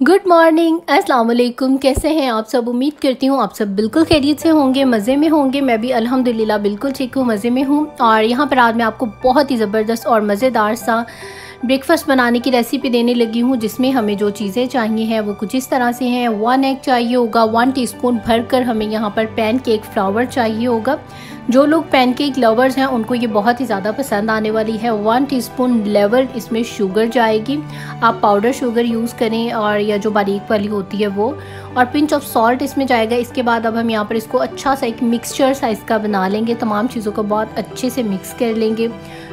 Good morning, अस्सलाम वालेकुम। कैसे हैं आप सब? उम्मीद करती हूँ आप सब बिल्कुल खैरियत से होंगे, मज़े में होंगे। मैं भी अल्हम्दुलिल्लाह बिल्कुल ठीक हूँ, मज़े में हूँ। और यहाँ पर आज मैं आपको बहुत ही ज़बरदस्त और मज़ेदार सा ब्रेकफास्ट बनाने की रेसिपी देने लगी हूँ, जिसमें हमें जो चीज़ें चाहिए हैं वो कुछ इस तरह से हैं। 1 एग चाहिए होगा, 1 टीस्पून भरकर हमें यहाँ पर पैनकेक फ्लावर चाहिए होगा। जो लोग पैनकेक लवर्स हैं उनको ये बहुत ही ज़्यादा पसंद आने वाली है। 1 टीस्पून लेवल इसमें शुगर जाएगी, आप पाउडर शुगर यूज़ करें और या जो बारीक वाली होती है वो, और पिंच ऑफ सॉल्ट इसमें जाएगा। इसके बाद अब हम यहाँ पर इसको अच्छा सा एक मिक्सचर साइज़ का बना लेंगे, तमाम चीज़ों को बहुत अच्छे से मिक्स कर लेंगे।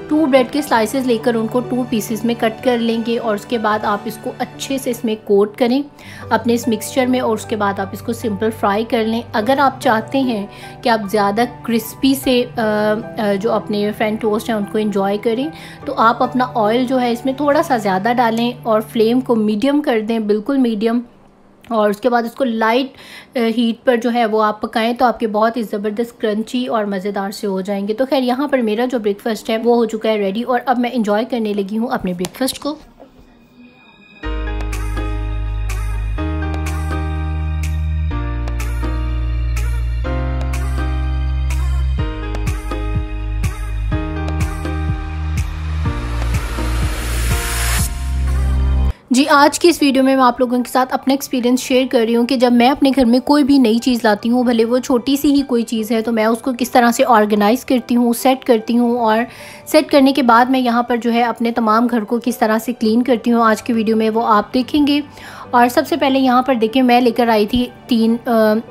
2 ब्रेड के स्लाइसेस लेकर उनको 2 पीसेस में कट कर लेंगे और उसके बाद आप इसको अच्छे से इसमें कोट करें अपने इस मिक्सचर में, और उसके बाद आप इसको सिंपल फ्राई कर लें। अगर आप चाहते हैं कि आप ज़्यादा क्रिस्पी से जो अपने फ्रेंच टोस्ट हैं उनको एंजॉय करें, तो आप अपना ऑयल जो है इसमें थोड़ा सा ज़्यादा डालें और फ्लेम को मीडियम कर दें, बिल्कुल मीडियम। और उसके बाद इसको लाइट हीट पर जो है वो आप पकाएं, तो आपके बहुत ही ज़बरदस्त क्रंची और मज़ेदार से हो जाएंगे। तो खैर यहाँ पर मेरा जो ब्रेकफास्ट है वो हो चुका है रेडी, और अब मैं इंजॉय करने लगी हूँ अपने ब्रेकफास्ट को। जी, आज की इस वीडियो में मैं आप लोगों के साथ अपना एक्सपीरियंस शेयर कर रही हूँ कि जब मैं अपने घर में कोई भी नई चीज़ लाती हूँ, भले वो छोटी सी ही कोई चीज़ है, तो मैं उसको किस तरह से ऑर्गेनाइज़ करती हूँ, सेट करती हूँ, और सेट करने के बाद मैं यहाँ पर जो है अपने तमाम घर को किस तरह से क्लीन करती हूँ। आज की वीडियो में वो आप देखेंगे। और सबसे पहले यहाँ पर देखिए, मैं लेकर आई थी 3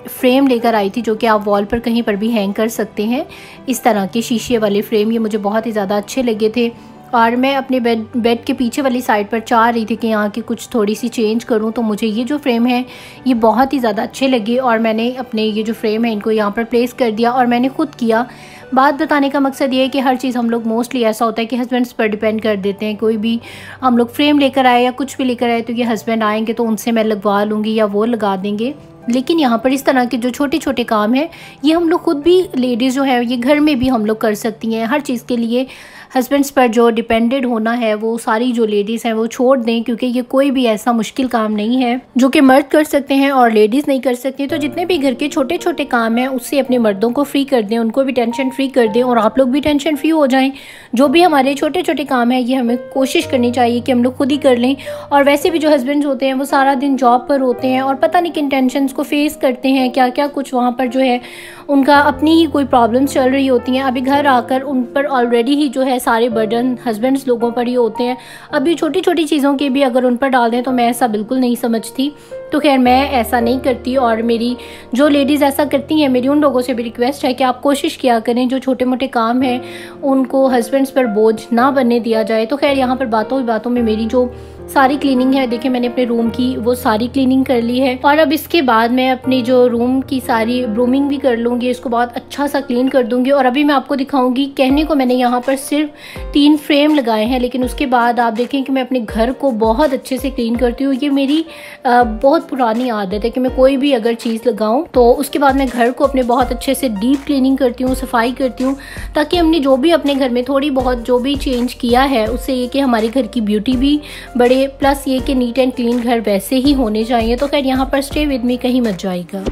फ्रेम लेकर आई थी, जो कि आप वॉल पर कहीं पर भी हैंग कर सकते हैं। इस तरह के शीशे वाले फ्रेम ये मुझे बहुत ही ज़्यादा अच्छे लगे थे, और मैं अपने बेड के पीछे वाली साइड पर चाह रही थी कि यहाँ की कुछ थोड़ी सी चेंज करूँ, तो मुझे ये जो फ्रेम है ये बहुत ही ज़्यादा अच्छे लगे, और मैंने अपने ये जो फ्रेम है इनको यहाँ पर प्लेस कर दिया और मैंने खुद किया। बात बताने का मकसद ये है कि हर चीज़ हम लोग मोस्टली ऐसा होता है कि हस्बैंड्स पर डिपेंड कर देते हैं। कोई भी हम लोग फ्रेम लेकर आए या कुछ भी लेकर आए, तो ये हस्बैंड आएंगे तो उनसे मैं लगवा लूँगी या वो लगा देंगे। लेकिन यहाँ पर इस तरह के जो छोटे छोटे काम हैं ये हम लोग खुद भी, लेडीज़ जो है ये घर में भी हम लोग कर सकती हैं। हर चीज़ के लिए हस्बैंड्स पर जो डिपेंडेड होना है वो सारी जो लेडीज़ हैं वो छोड़ दें, क्योंकि ये कोई भी ऐसा मुश्किल काम नहीं है जो कि मर्द कर सकते हैं और लेडीज़ नहीं कर सकती। तो जितने भी घर के छोटे छोटे काम हैं उससे अपने मर्दों को फ्री कर दें, उनको भी टेंशन फ्री कर दें और आप लोग भी टेंशन फ्री हो जाएं। जो भी हमारे छोटे छोटे काम हैं ये हमें कोशिश करनी चाहिए कि हम लोग खुद ही कर लें। और वैसे भी जो हस्बैंड्स होते हैं वो सारा दिन जॉब पर होते हैं और पता नहीं किन टेंशन्स को फेस करते हैं, क्या क्या कुछ वहाँ पर जो है उनका अपनी ही कोई प्रॉब्लम्स चल रही होती हैं। अभी घर आकर उन पर ऑलरेडी ही जो है सारे बर्डन हस्बैंड्स लोगों पर ही होते हैं। अभी छोटी छोटी चीज़ों के भी अगर उन पर डाल दें तो मैं ऐसा बिल्कुल नहीं समझती। तो खैर मैं ऐसा नहीं करती, और मेरी जो लेडीज़ ऐसा करती हैं, मेरी उन लोगों से भी रिक्वेस्ट है कि आप कोशिश किया करें जो छोटे मोटे काम हैं उनको हस्बैंड्स पर बोझ ना बनने दिया जाए। तो खैर यहाँ पर बातों बातों में मेरी जो सारी क्लीनिंग है, देखिए मैंने अपने रूम की वो सारी क्लीनिंग कर ली है, और अब इसके बाद मैं अपनी जो रूम की सारी ब्रूमिंग भी कर लूँगी, इसको बहुत अच्छा सा क्लीन कर दूँगी। और अभी मैं आपको दिखाऊँगी, कहने को मैंने यहाँ पर सिर्फ 3 फ्रेम लगाए हैं, लेकिन उसके बाद आप देखें कि मैं अपने घर को बहुत अच्छे से क्लीन करती हूँ। ये मेरी बहुत पुरानी आदत है कि मैं कोई भी अगर चीज़ लगाऊँ तो उसके बाद मैं घर को अपने बहुत अच्छे से डीप क्लीनिंग करती हूँ, सफाई करती हूँ, ताकि हमने जो भी अपने घर में थोड़ी बहुत जो भी चेंज किया है उससे ये कि हमारे घर की ब्यूटी भी बढ़े, प्लस ये कि नीट एंड क्लीन घर वैसे ही होने चाहिए। तो खैर यहाँ पर स्टे विद मी, कहीं मत जाएगा।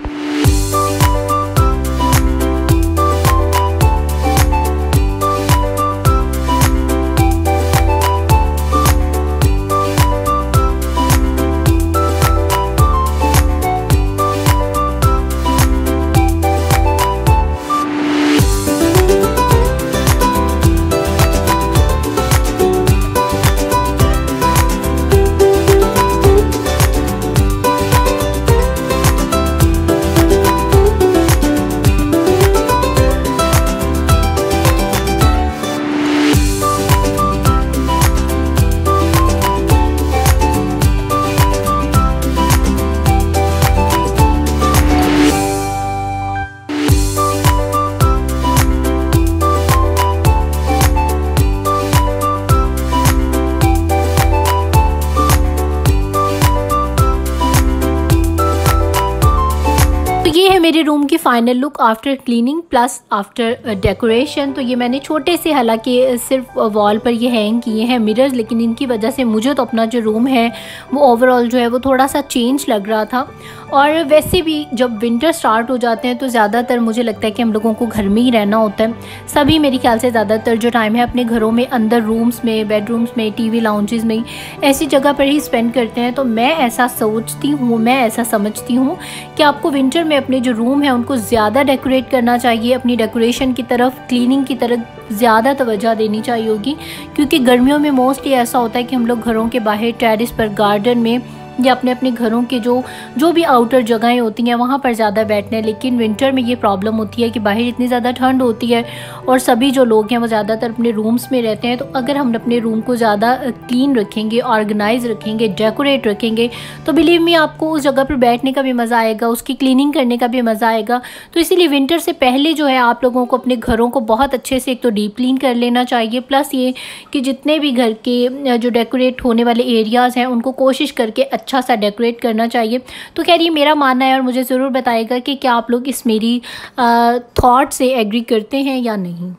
की final look after cleaning plus after decoration. तो ये मैंने छोटे से, हालांकि सिर्फ वॉल पर ये हैंग किए हैं मिरर्स, लेकिन इनकी वजह से मुझे तो अपना जो रूम है वो ओवरऑल जो है वो थोड़ा सा चेंज लग रहा था। और वैसे भी जब विंटर स्टार्ट हो जाते हैं तो ज़्यादातर मुझे लगता है कि हम लोगों को घर में ही रहना होता है। सभी मेरे ख्याल से ज़्यादातर जो टाइम है अपने घरों में, अंदर रूम्स में, बेडरूम्स में, टीवी लाउंजेस में, ऐसी जगह पर ही स्पेंड करते हैं। तो मैं ऐसा सोचती हूँ, मैं ऐसा समझती हूँ कि आपको विंटर में अपने जो रूम है उनको ज़्यादा डेकोरेट करना चाहिए, अपनी डेकोरेशन की तरफ, क्लीनिंग की तरफ ज़्यादा तवज्जो देनी चाहिए होगी। क्योंकि गर्मियों में मोस्टली ऐसा होता है कि हम लोग घरों के बाहर टेरेस पर, गार्डन में या अपने अपने घरों के जो भी आउटर जगहें होती हैं वहाँ पर ज़्यादा बैठते हैं। लेकिन विंटर में ये प्रॉब्लम होती है कि बाहर इतनी ज़्यादा ठंड होती है और सभी जो लोग हैं वो ज़्यादातर अपने रूम्स में रहते हैं। तो अगर हम अपने रूम को ज़्यादा क्लीन रखेंगे, ऑर्गेनाइज रखेंगे, डेकोरेट रखेंगे, तो बिलीव मी आपको उस जगह पर बैठने का भी मज़ा आएगा, उसकी क्लीनिंग करने का भी मज़ा आएगा। तो इसीलिए विंटर से पहले जो है आप लोगों को अपने घरों को बहुत अच्छे से एक तो डीप क्लीन कर लेना चाहिए, प्लस ये कि जितने भी घर के जो डेकोरेट होने वाले एरियाज़ हैं उनको कोशिश करके अच्छा सा डेकोरेट करना चाहिए। तो खैर ये मेरा मानना है और मुझे ज़रूर बताइएगा कि क्या आप लोग इस मेरी थॉट से एग्री करते हैं या नहीं।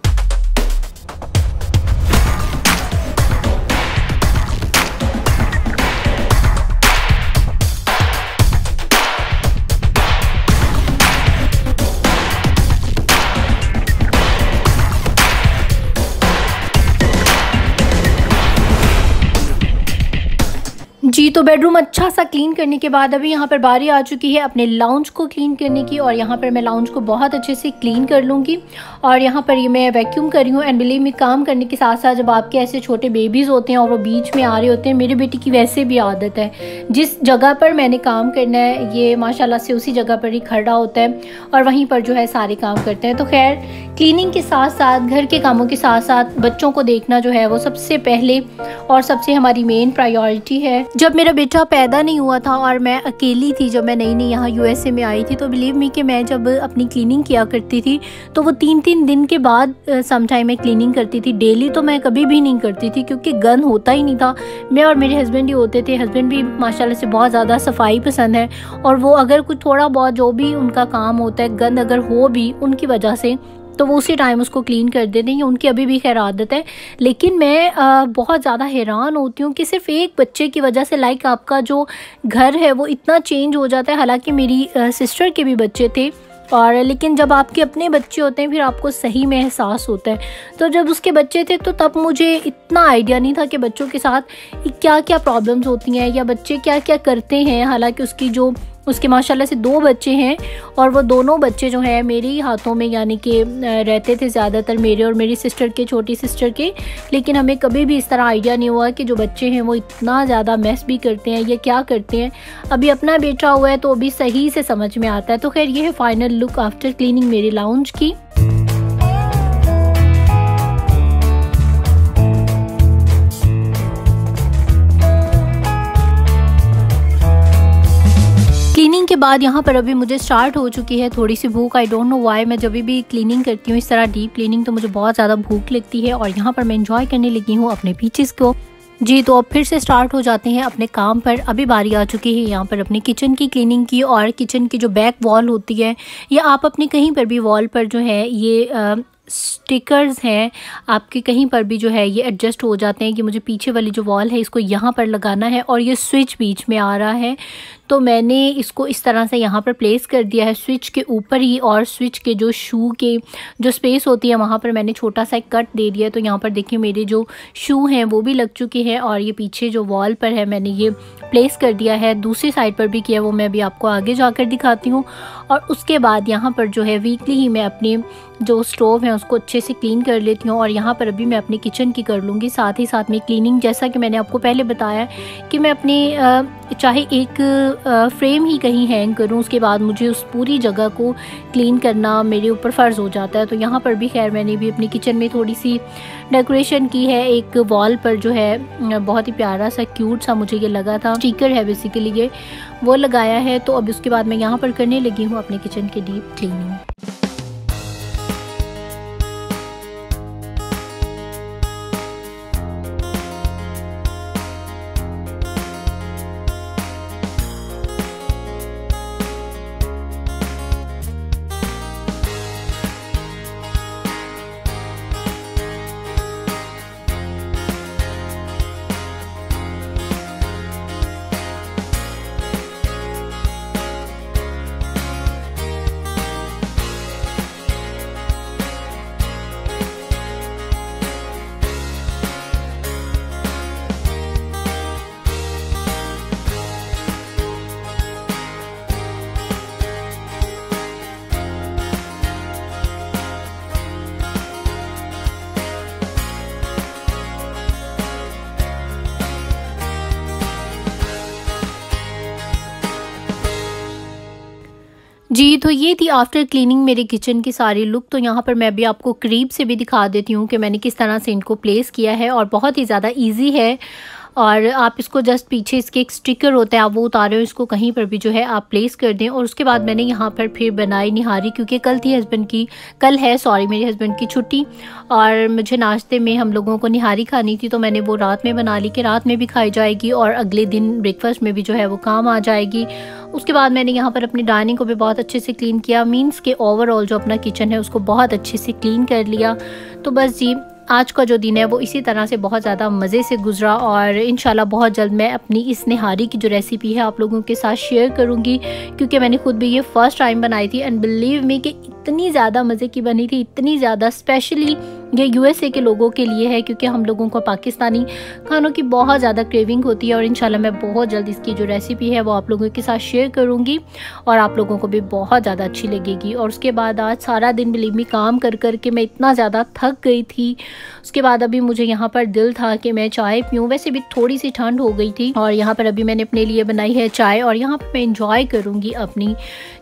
जी, तो बेडरूम अच्छा सा क्लीन करने के बाद अभी यहाँ पर बारी आ चुकी है अपने लाउंज को क्लीन करने की। और यहाँ पर मैं लाउंज को बहुत अच्छे से क्लीन कर लूँगी। और यहाँ पर ये मैं वैक्यूम कर रही हूँ। एंड बिलीव मी, काम करने के साथ साथ जब आपके ऐसे छोटे बेबीज़ होते हैं और वो बीच में आ रहे होते हैं, मेरी बेटी की वैसे भी आदत है, जिस जगह पर मैंने काम करना है ये माशाल्लाह से उसी जगह पर ही खड़ा होता है और वहीं पर जो है सारे काम करते हैं। तो खैर क्लीनिंग के साथ साथ, घर के कामों के साथ साथ बच्चों को देखना जो है वो सबसे पहले और सबसे हमारी मेन प्रायोरिटी है। जब मेरा बेटा पैदा नहीं हुआ था और मैं अकेली थी, जब मैं नई नई यहाँ यूएसए में आई थी, तो बिलीव मी कि मैं जब अपनी क्लीनिंग किया करती थी तो वो 3-3 दिन के बाद समटाइम मैं क्लीनिंग करती थी। डेली तो मैं कभी भी नहीं करती थी क्योंकि गन होता ही नहीं था। मैं और मेरे हस्बैंड ही होते थे। हस्बैंड भी माशाल्लाह से बहुत ज़्यादा सफाई पसंद है और वो अगर कुछ थोड़ा बहुत जो भी उनका काम होता है, गंद अगर हो भी उनकी वजह से, तो वो उसी टाइम उसको क्लीन कर देते हैं। उनकी अभी भी खैर आदत है। लेकिन मैं बहुत ज़्यादा हैरान होती हूँ कि सिर्फ एक बच्चे की वजह से लाइक आपका जो घर है वो इतना चेंज हो जाता है। हालांकि मेरी सिस्टर के भी बच्चे थे और लेकिन जब आपके अपने बच्चे होते हैं फिर आपको सही में एहसास होता है। तो जब उसके बच्चे थे तो तब मुझे इतना आइडिया नहीं था कि बच्चों के साथ क्या क्या प्रॉब्लम्स होती हैं या बच्चे क्या क्या करते हैं। हालांकि उसके माशाल्लाह से 2 बच्चे हैं और वो दोनों बच्चे जो हैं मेरे ही हाथों में, यानी कि रहते थे ज़्यादातर मेरे और मेरी सिस्टर के, छोटी सिस्टर के। लेकिन हमें कभी भी इस तरह आइडिया नहीं हुआ कि जो बच्चे हैं वो इतना ज़्यादा मैस भी करते हैं या क्या करते हैं। अभी अपना बेटा हुआ है तो अभी सही से समझ में आता है। तो खैर ये है फाइनल लुक आफ्टर क्लीनिंग मेरे लाउंज की। क्लीनिंग के बाद यहाँ पर अभी मुझे स्टार्ट हो चुकी है थोड़ी सी भूख। आई डोंट नो व्हाई, मैं जब भी क्लीनिंग करती हूँ इस तरह डीप क्लीनिंग तो मुझे बहुत ज़्यादा भूख लगती है और यहाँ पर मैं एंजॉय करने लगी हूँ अपने पीचेस को। जी, तो अब फिर से स्टार्ट हो जाते हैं अपने काम पर। अभी बारी आ चुकी है यहाँ पर अपने किचन की क्लीनिंग की। और किचन की जो बैक वॉल होती है या आप अपने कहीं पर भी वॉल पर जो है ये स्टिकर्स हैं आपके कहीं पर भी जो है ये एडजस्ट हो जाते हैं कि मुझे पीछे वाली जो वॉल है इसको यहाँ पर लगाना है और ये स्विच बीच में आ रहा है। तो मैंने इसको इस तरह से यहाँ पर प्लेस कर दिया है स्विच के ऊपर ही। और स्विच के जो शू के जो स्पेस होती है वहाँ पर मैंने छोटा सा एक कट दे दिया है। तो यहाँ पर देखिए मेरे जो शू हैं वो भी लग चुके हैं और ये पीछे जो वॉल पर है मैंने ये प्लेस कर दिया है। दूसरी साइड पर भी किया, वो मैं भी आपको आगे जाकर दिखाती हूँ। और उसके बाद यहाँ पर जो है वीकली ही मैं अपने जो स्टोव है उसको अच्छे से क्लीन कर लेती हूँ। और यहाँ पर अभी मैं अपने किचन की कर लूँगी साथ ही साथ में क्लीनिंग। जैसा कि मैंने आपको पहले बताया कि मैं अपने चाहे एक फ्रेम ही कहीं हैंग करूं, उसके बाद मुझे उस पूरी जगह को क्लीन करना मेरे ऊपर फ़र्ज़ हो जाता है। तो यहाँ पर भी खैर मैंने भी अपनी किचन में थोड़ी सी डेकोरेशन की है। एक वॉल पर जो है बहुत ही प्यारा सा क्यूट सा मुझे ये लगा था, स्टिकर है बेसिकली ये, वो लगाया है। तो अब उसके बाद मैं यहाँ पर करने लगी हूँ अपने किचन की डीप क्लीनिंग। जी, तो ये थी आफ्टर क्लीनिंग मेरे किचन की सारी लुक। तो यहाँ पर मैं भी आपको करीब से भी दिखा देती हूँ कि मैंने किस तरह से इनको प्लेस किया है, और बहुत ही ज़्यादा ईजी है। और आप इसको जस्ट पीछे इसके एक स्टिकर होता है, आप वो उतारे हो, इसको कहीं पर भी जो है आप प्लेस कर दें। और उसके बाद मैंने यहाँ पर फिर बनाई निहारी, क्योंकि कल है मेरे हस्बैंड की छुट्टी, और मुझे नाश्ते में हम लोगों को निहारी खानी थी, तो मैंने वो रात में बना ली कि रात में भी खाई जाएगी और अगले दिन ब्रेकफास्ट में भी जो है वो काम आ जाएगी। उसके बाद मैंने यहाँ पर अपनी डाइनिंग को भी बहुत अच्छे से क्लीन किया, मीन्स के ओवरऑल जो अपना किचन है उसको बहुत अच्छे से क्लीन कर लिया। तो बस जी, आज का जो दिन है वो इसी तरह से बहुत ज़्यादा मज़े से गुजरा, और इंशाल्लाह बहुत जल्द मैं अपनी इस निहारी की जो रेसिपी है आप लोगों के साथ शेयर करूँगी, क्योंकि मैंने खुद भी ये फ़र्स्ट टाइम बनाई थी। एंड बिलीव मी कि इतनी ज़्यादा मज़े की बनी थी, इतनी ज़्यादा। स्पेशली ये USA के लोगों के लिए है, क्योंकि हम लोगों को पाकिस्तानी खानों की बहुत ज़्यादा क्रेविंग होती है। और इंशाल्लाह मैं बहुत जल्द इसकी जो रेसिपी है वो आप लोगों के साथ शेयर करूँगी, और आप लोगों को भी बहुत ज़्यादा अच्छी लगेगी। और उसके बाद आज सारा दिन बिलीव मी काम कर कर के मैं इतना ज़्यादा थक गई थी। उसके बाद अभी मुझे यहाँ पर दिल था कि मैं चाय पीऊँ, वैसे भी थोड़ी सी ठंड हो गई थी। और यहाँ पर अभी मैंने अपने लिए बनाई है चाय, और यहाँ पर मैं इंजॉय करूँगी अपनी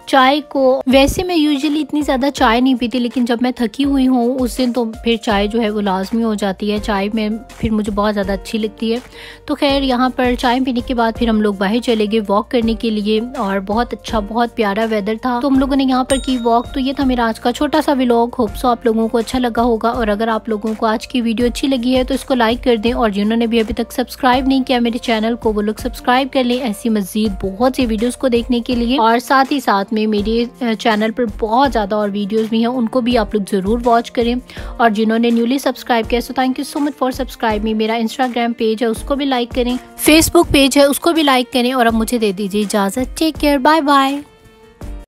चाय को। वैसे मैं यूजुअली इतनी ज़्यादा चाय नहीं पीती, लेकिन जब मैं थकी हुई हूँ उस दिन तो फिर चाय जो है वो लाजमी हो जाती है। चाय में फिर मुझे बहुत ज़्यादा अच्छी लगती है। तो खैर, यहाँ पर चाय पीने के बाद फिर हम लोग बाहर चले गए वॉक करने के लिए, और बहुत अच्छा, बहुत प्यारा वेदर था, तो हम लोगों ने यहाँ पर की वॉक। तो ये था मेरा आज का छोटा सा व्लॉग। होप सो आप लोगों को अच्छा लगा होगा, और अगर आप लोगों को आज की वीडियो अच्छी लगी है तो इसको लाइक कर दें, और जिन्होंने भी अभी तक सब्सक्राइब नहीं किया मेरे चैनल को वो लोग सब्सक्राइब कर लें ऐसी मजीद बहुत सी वीडियोज़ को देखने के लिए। और साथ ही साथ में मेरे चैनल पर बहुत ज़्यादा और वीडियोस भी हैं, उनको भी आप लोग ज़रूर वॉच करें। और जिन्होंने न्यूली सब्सक्राइब किया, so thank you so much for subscribe मी। मेरा इंस्टाग्राम पेज है उसको भी लाइक करें, फेसबुक पेज है उसको भी लाइक करें। और अब मुझे दे दीजिए इजाज़त। Take care, bye bye.